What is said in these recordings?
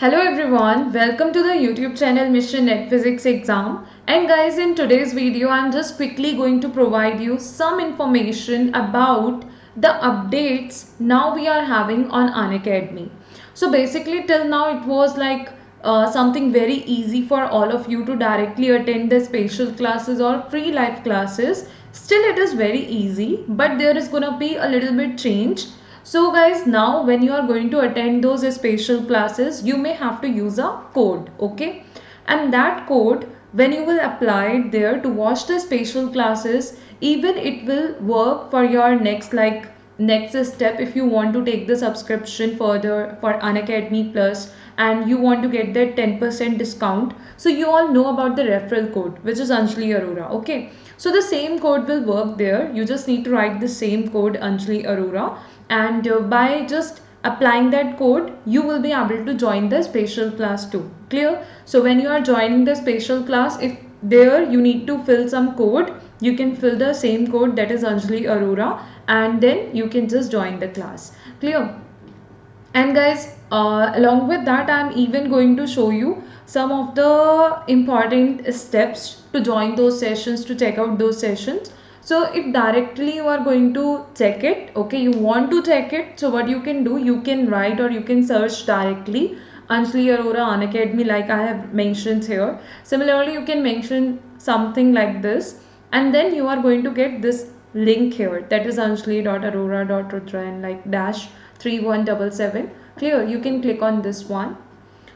Hello everyone, welcome to the YouTube channel Mission Net Physics Exam. And guys, in today's video, I'm just quickly going to provide you some information about the updates now we are having on Unacademy. So basically till now it was like something very easy for all of you to directly attend the special classes or free live classes. Still it is very easy, but there is gonna be a little bit change. So guys, now when you are going to attend those special classes, you may have to use a code, okay? And that code, when you will apply it there to watch the special classes, even it will work for your next step if you want to take the subscription further for Unacademy Plus and you want to get that 10% discount. So you all know about the referral code, which is Anjali Arora, okay? So the same code will work there. You just need to write the same code Anjali Arora, and by just applying that code you will be able to join the special class too. Clear? So when you are joining the special class, if there you need to fill some code, you can fill the same code, that is Anjali Arora, and then you can just join the class. Clear? And guys, along with that, I'm even going to show you some of the important steps to join those sessions, to check out those sessions. So if directly you are going to check it, okay, you want to check it, so what you can do, you can write or you can search directly Anjali Arora Unacademy, like I have mentioned here. Similarly, you can mention something like this, and then you are going to get this link here, that is anjali.arora.rudra and like dash 3177. Clear? You can click on this one.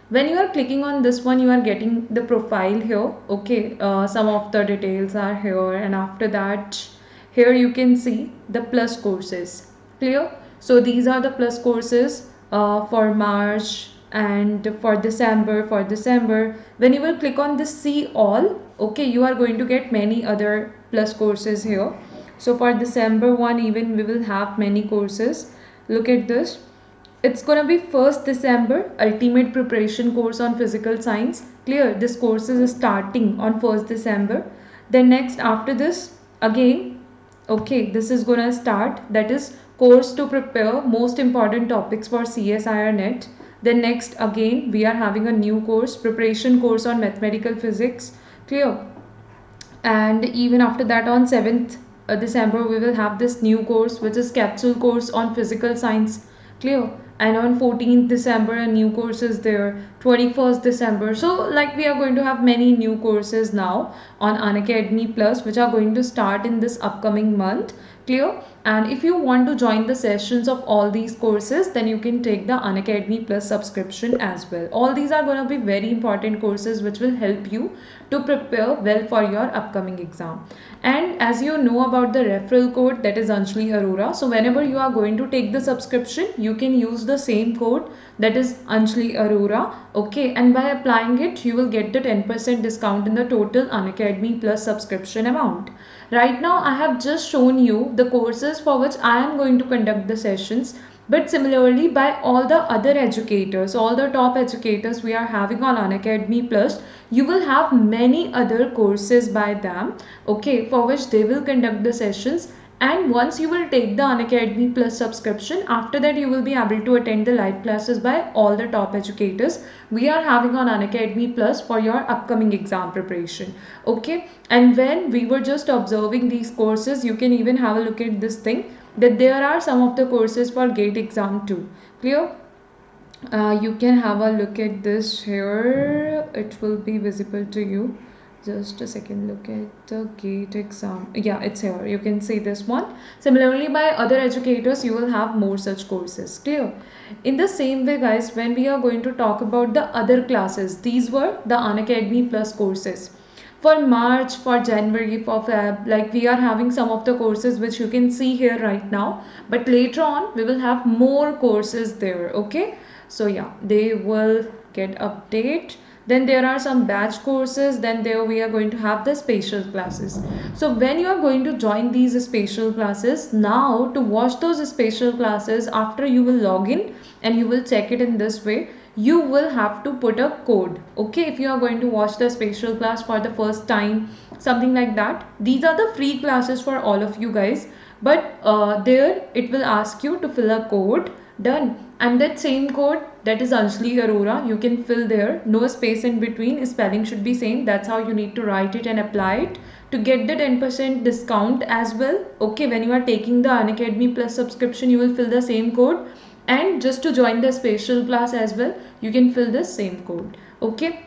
When you are clicking on this one, you are getting the profile here, okay? Some of the details are here, and after that here you can see the plus courses. Clear? So these are the plus courses for March and for December. When you will click on this see all, okay, you are going to get many other plus courses here. So for December one, even we will have many courses. Look at this. It's gonna be 1st December ultimate preparation course on physical science. Clear? This course is starting on 1st December. Then next after this again, okay, this is gonna start, that is course to prepare most important topics for CSIR net. Then next again we are having a new course, preparation course on mathematical physics. Clear? And even after that on 7th December we will have this new course, which is capsule course on physical science. Clear? And on 14th December a new course is there, 21st December. So like we are going to have many new courses now on Unacademy Plus, which are going to start in this upcoming month. Clear? And if you want to join the sessions of all these courses, then you can take the Unacademy Plus subscription as well. All these are going to be very important courses which will help you to prepare well for your upcoming exam. And as you know about the referral code, that is Anjali Arora. So whenever you are going to take the subscription, you can use the same code, that is Anjali Arora. Okay, and by applying it, you will get the 10% discount in the total Unacademy Plus subscription amount. Right now, I have just shown you the courses for which I am going to conduct the sessions. But similarly, by all the other educators, all the top educators we are having on Unacademy Plus, you will have many other courses by them, okay, for which they will conduct the sessions. And once you will take the Unacademy Plus subscription, after that you will be able to attend the live classes by all the top educators we are having on Unacademy Plus for your upcoming exam preparation. Okay, and when we were just observing these courses, you can even have a look at this thing, that there are some of the courses for GATE exam too. Clear? You can have a look at this here, it will be visible to you. Just a second, look at the GATE exam. Yeah, it's here, you can see this one. Similarly, by other educators you will have more such courses. Clear? In the same way guys, when we are going to talk about the other classes, these were the Unacademy Plus courses. For March, for January, for Feb, like we are having some of the courses which you can see here right now, but later on we will have more courses there. Okay, so yeah, they will get update. Then there are some batch courses, then there we are going to have the spatial classes. So when you are going to join these spatial classes, now to watch those spatial classes, after you will log in and you will check it in this way, you will have to put a code. Okay, if you are going to watch the spatial class for the first time, something like that, these are the free classes for all of you guys, but there it will ask you to fill a code, Done. And that same code, that is Anjali Arora, you can fill there, no space in between, spelling should be same. That's how you need to write it and apply it to get the 10% discount as well. Okay, when you are taking the Unacademy Plus subscription, you will fill the same code, and just to join the special class as well, you can fill the same code. Okay,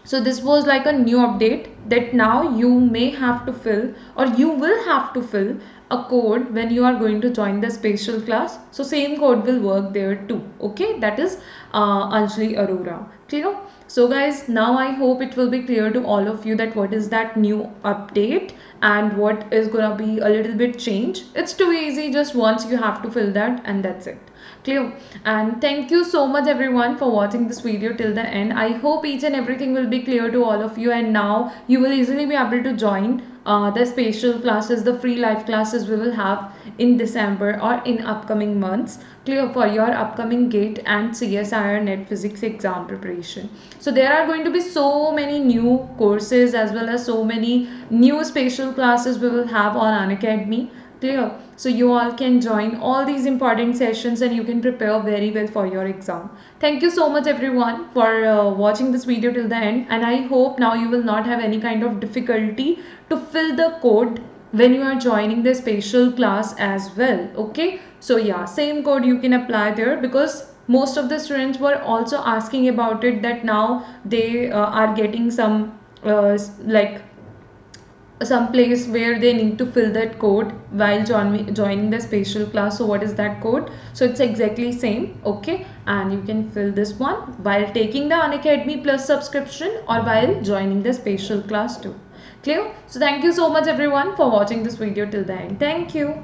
so this was like a new update that now you may have to fill, or you will have to fill a code when you are going to join the special class. So same code will work there too. Okay, that is Anjali Arora. Clear? So guys, now I hope it will be clear to all of you that what is that new update and what is gonna be a little bit change. It's too easy, just once you have to fill that and that's it. Clear? And thank you so much everyone for watching this video till the end. I hope each and everything will be clear to all of you, and now you will easily be able to join the special classes, the free live classes we will have in December or in upcoming months, clear, for your upcoming GATE and CSIR Net Physics exam preparation. So there are going to be so many new courses as well as so many new special classes we will have on Unacademy. Clear? So you all can join all these important sessions and you can prepare very well for your exam. Thank you so much everyone for watching this video till the end, and I hope now you will not have any kind of difficulty to fill the code when you are joining the special class as well. Okay, so yeah, same code you can apply there, because most of the students were also asking about it, that now they are getting some like some place where they need to fill that code while joining the special class. So what is that code? So it's exactly same. Okay, and you can fill this one while taking the Unacademy Plus subscription or while joining the special class too. Clear? So thank you so much everyone for watching this video till the end. Thank you.